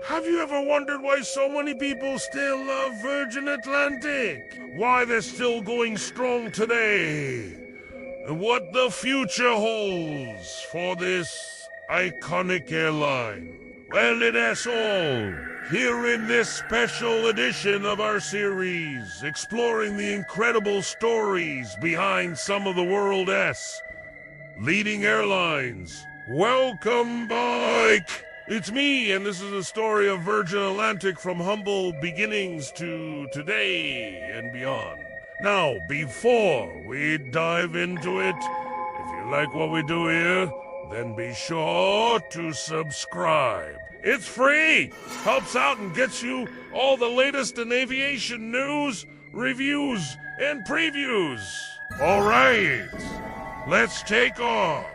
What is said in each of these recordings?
Have you ever wondered why so many people still love Virgin Atlantic? Why they're still going strong today? And what the future holds for this iconic airline? Well, that's all here in this special edition of our series, exploring the incredible stories behind some of the world's leading airlines. Welcome back! It's me, and this is the story of Virgin Atlantic from humble beginnings to today and beyond. Now, before we dive into it, if you like what we do here, then be sure to subscribe. It's free! Helps out and gets you all the latest in aviation news, reviews, and previews. All right, let's take off.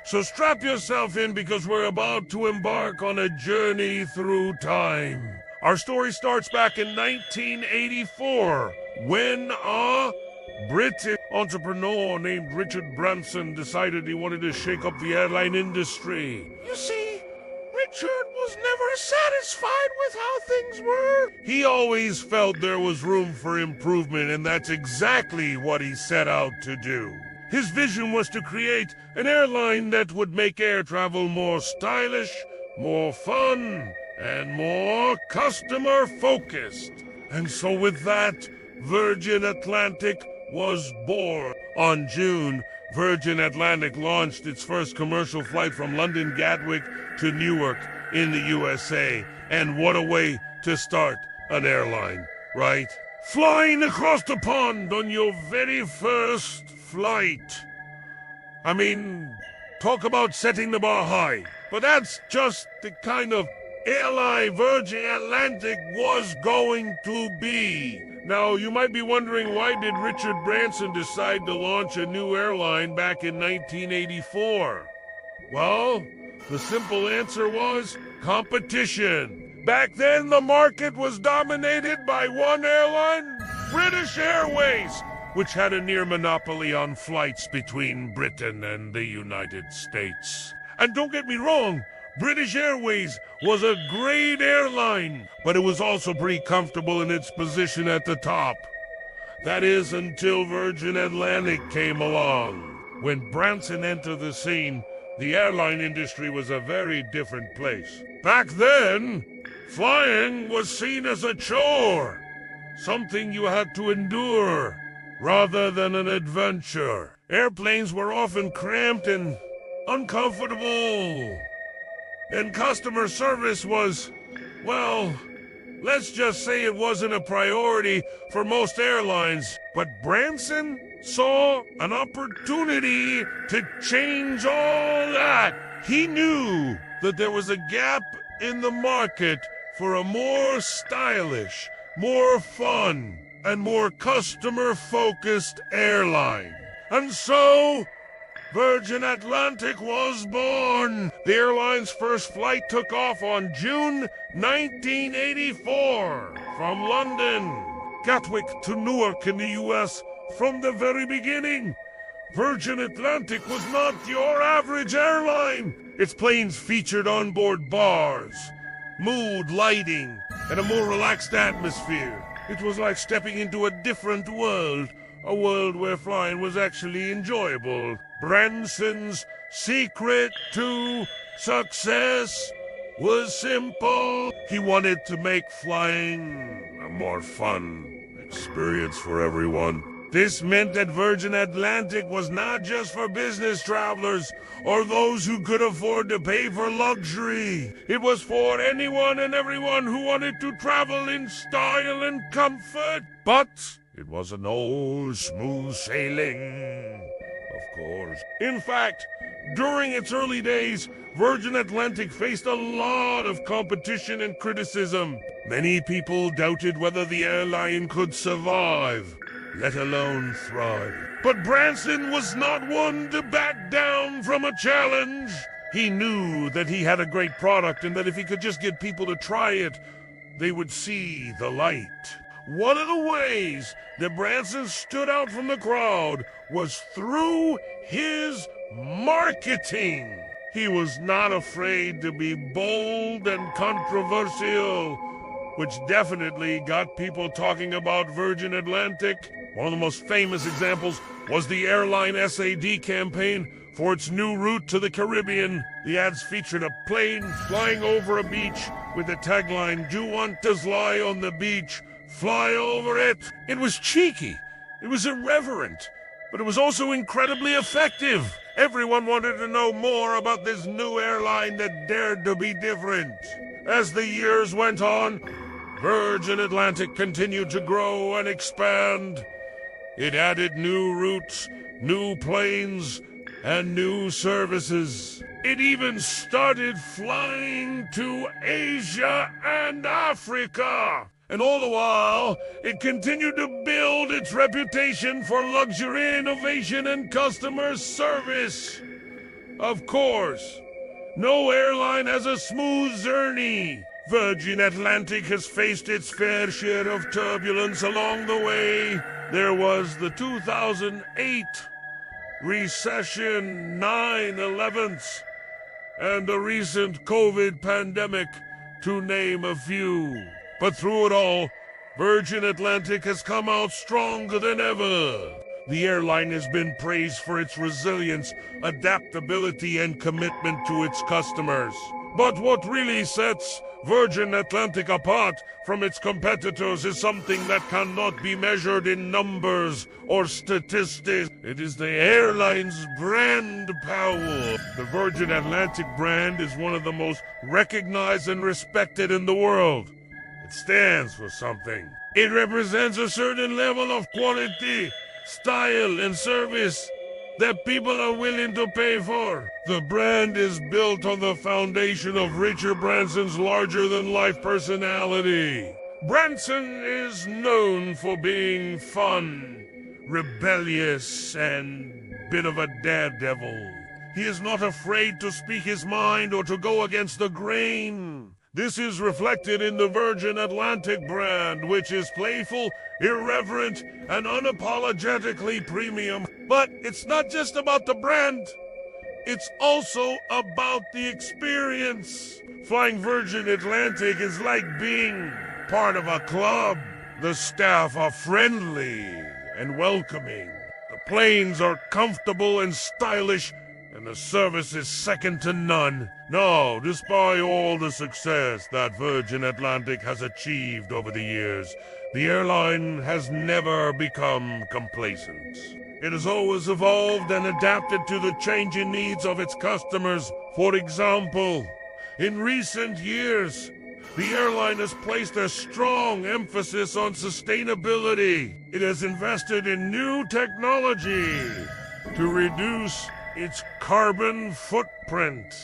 So strap yourself in because we're about to embark on a journey through time. Our story starts back in 1984 when a British entrepreneur named Richard Branson decided he wanted to shake up the airline industry. You see, Richard was never satisfied with how things were. He always felt there was room for improvement, and that's exactly what he set out to do. His vision was to create an airline that would make air travel more stylish, more fun, and more customer-focused. And so with that, Virgin Atlantic was born. On June, Virgin Atlantic launched its first commercial flight from London Gatwick to Newark in the USA. And what a way to start an airline, right? Flying across the pond on your very first flight. I mean, talk about setting the bar high. But that's just the kind of airline Virgin Atlantic was going to be. Now, you might be wondering, why did Richard Branson decide to launch a new airline back in 1984? Well, the simple answer was competition. Back then, the market was dominated by one airline, British Airways, which had a near monopoly on flights between Britain and the United States. And don't get me wrong, British Airways was a great airline, but it was also pretty comfortable in its position at the top. That is, until Virgin Atlantic came along. When Branson entered the scene, the airline industry was a very different place. Back then, flying was seen as a chore, something you had to endure, rather than an adventure. Airplanes were often cramped and uncomfortable. And customer service was, well, let's just say it wasn't a priority for most airlines. But Branson saw an opportunity to change all that. He knew that there was a gap in the market for a more stylish, more fun, and more customer-focused airline. And so, Virgin Atlantic was born. The airline's first flight took off on June 1984 from London, Gatwick to Newark in the US. From the very beginning, Virgin Atlantic was not your average airline. Its planes featured onboard bars, mood lighting, and a more relaxed atmosphere. It was like stepping into a different world, a world where flying was actually enjoyable. Branson's secret to success was simple. He wanted to make flying a more fun experience for everyone. This meant that Virgin Atlantic was not just for business travelers or those who could afford to pay for luxury. It was for anyone and everyone who wanted to travel in style and comfort. But it wasn't no smooth sailing, of course. In fact, during its early days, Virgin Atlantic faced a lot of competition and criticism. Many people doubted whether the airline could survive, let alone thrive. But Branson was not one to back down from a challenge. He knew that he had a great product and that if he could just get people to try it, they would see the light. One of the ways that Branson stood out from the crowd was through his marketing. He was not afraid to be bold and controversial, which definitely got people talking about Virgin Atlantic. One of the most famous examples was the Airline SAD campaign for its new route to the Caribbean. The ads featured a plane flying over a beach with the tagline, "Do you want to lie on the beach? Fly over it." It was cheeky, it was irreverent, but it was also incredibly effective. Everyone wanted to know more about this new airline that dared to be different. As the years went on, Virgin Atlantic continued to grow and expand. It added new routes, new planes, and new services. It even started flying to Asia and Africa. And all the while, it continued to build its reputation for luxury, innovation, and customer service. Of course, no airline has a smooth journey. Virgin Atlantic has faced its fair share of turbulence along the way. There was the 2008 recession, 9/11s, and the recent COVID pandemic, to name a few. But through it all, Virgin Atlantic has come out stronger than ever. The airline has been praised for its resilience, adaptability, and commitment to its customers. But what really sets Virgin Atlantic apart from its competitors is something that cannot be measured in numbers or statistics. It is the airline's brand power. The Virgin Atlantic brand is one of the most recognized and respected in the world. It stands for something. It represents a certain level of quality, style, and service that people are willing to pay for. The brand is built on the foundation of Richard Branson's larger-than-life personality. Branson is known for being fun, rebellious, and a bit of a daredevil. He is not afraid to speak his mind or to go against the grain. This is reflected in the Virgin Atlantic brand, which is playful, irreverent, and unapologetically premium. But it's not just about the brand. It's also about the experience. Flying Virgin Atlantic is like being part of a club. The staff are friendly and welcoming. The planes are comfortable and stylish, and the service is second to none. Now, despite all the success that Virgin Atlantic has achieved over the years, the airline has never become complacent. It has always evolved and adapted to the changing needs of its customers. For example, in recent years, the airline has placed a strong emphasis on sustainability. It has invested in new technology to reduce its carbon footprint,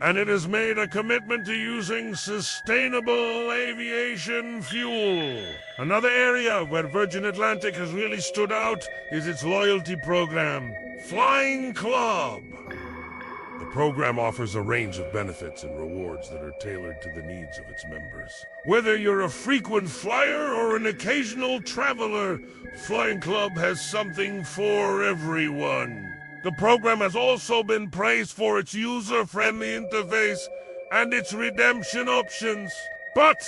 and it has made a commitment to using sustainable aviation fuel. Another area where Virgin Atlantic has really stood out is its loyalty program, Flying Club. The program offers a range of benefits and rewards that are tailored to the needs of its members. Whether you're a frequent flyer or an occasional traveler, Flying Club has something for everyone. The program has also been praised for its user-friendly interface and its redemption options. But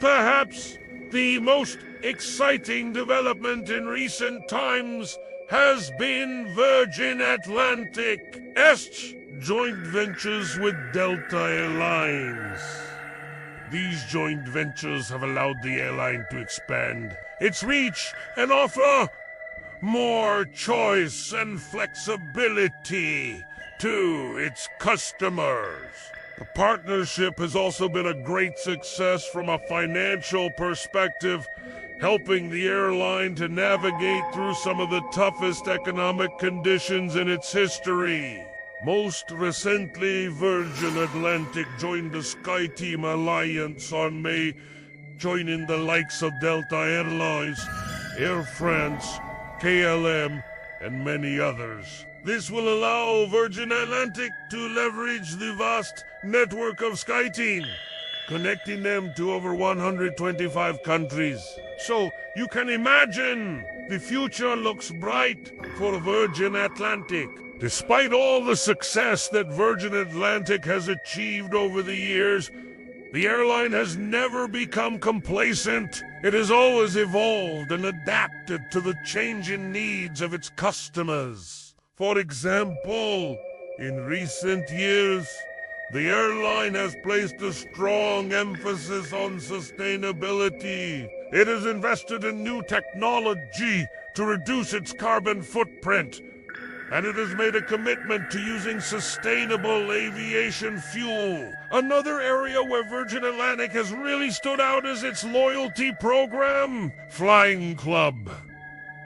perhaps the most exciting development in recent times has been Virgin Atlantic's joint ventures with Delta Airlines. These joint ventures have allowed the airline to expand its reach and offer more choice and flexibility to its customers. The partnership has also been a great success from a financial perspective, helping the airline to navigate through some of the toughest economic conditions in its history. Most recently, Virgin Atlantic joined the SkyTeam alliance on May, joining the likes of Delta Airlines, Air France, KLM, and many others. This will allow Virgin Atlantic to leverage the vast network of SkyTeam, connecting them to over 125 countries. So you can imagine the future looks bright for Virgin Atlantic. Despite all the success that Virgin Atlantic has achieved over the years, the airline has never become complacent. It has always evolved and adapted to the changing needs of its customers. For example, in recent years, the airline has placed a strong emphasis on sustainability. It has invested in new technology to reduce its carbon footprint, and it has made a commitment to using sustainable aviation fuel. Another area where Virgin Atlantic has really stood out is its loyalty program, Flying Club.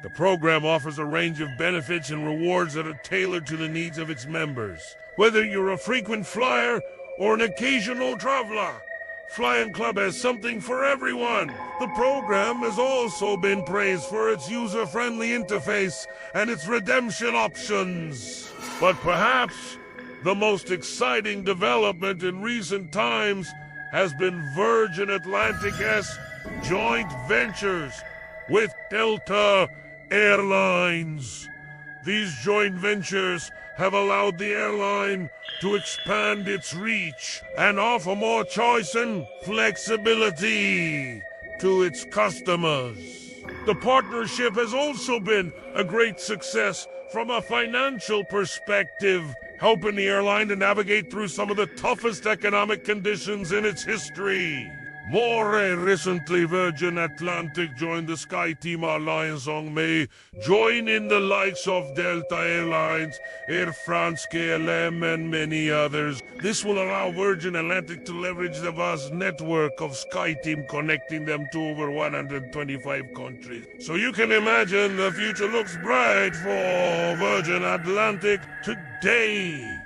The program offers a range of benefits and rewards that are tailored to the needs of its members. Whether you're a frequent flyer or an occasional traveler, Flying Club has something for everyone. The program has also been praised for its user-friendly interface and its redemption options. But perhaps the most exciting development in recent times has been Virgin Atlantic's joint ventures with Delta Airlines. These joint ventures have allowed the airline to expand its reach and offer more choice and flexibility to its customers. The partnership has also been a great success from a financial perspective, helping the airline to navigate through some of the toughest economic conditions in its history. More recently, Virgin Atlantic joined the SkyTeam alliance on May, joining the likes of Delta Airlines, Air France, KLM, and many others. This will allow Virgin Atlantic to leverage the vast network of SkyTeam, connecting them to over 125 countries. So you can imagine the future looks bright for Virgin Atlantic today.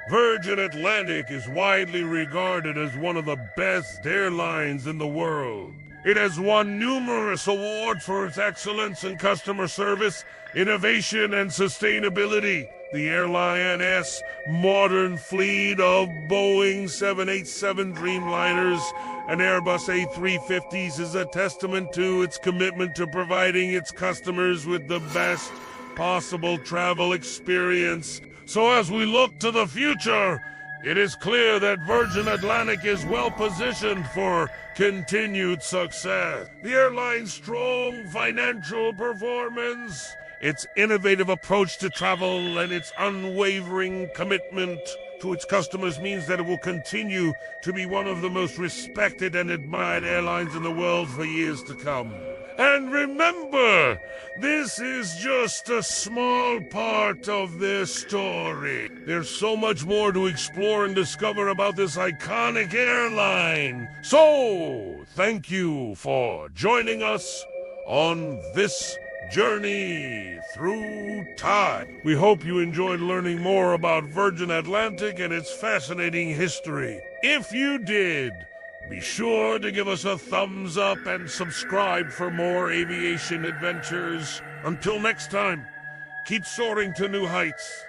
Virgin Atlantic is widely regarded as one of the best airlines in the world. It has won numerous awards for its excellence in customer service, innovation, and sustainability. The airline's modern fleet of Boeing 787 Dreamliners and Airbus A350s is a testament to its commitment to providing its customers with the best possible travel experience. So as we look to the future, it is clear that Virgin Atlantic is well positioned for continued success. The airline's strong financial performance, its innovative approach to travel, and its unwavering commitment to its customers means that it will continue to be one of the most respected and admired airlines in the world for years to come. And remember, this is just a small part of their story. There's so much more to explore and discover about this iconic airline. So, thank you for joining us on this journey through time. We hope you enjoyed learning more about Virgin Atlantic and its fascinating history. If you did, be sure to give us a thumbs up and subscribe for more aviation adventures. Until next time, keep soaring to new heights.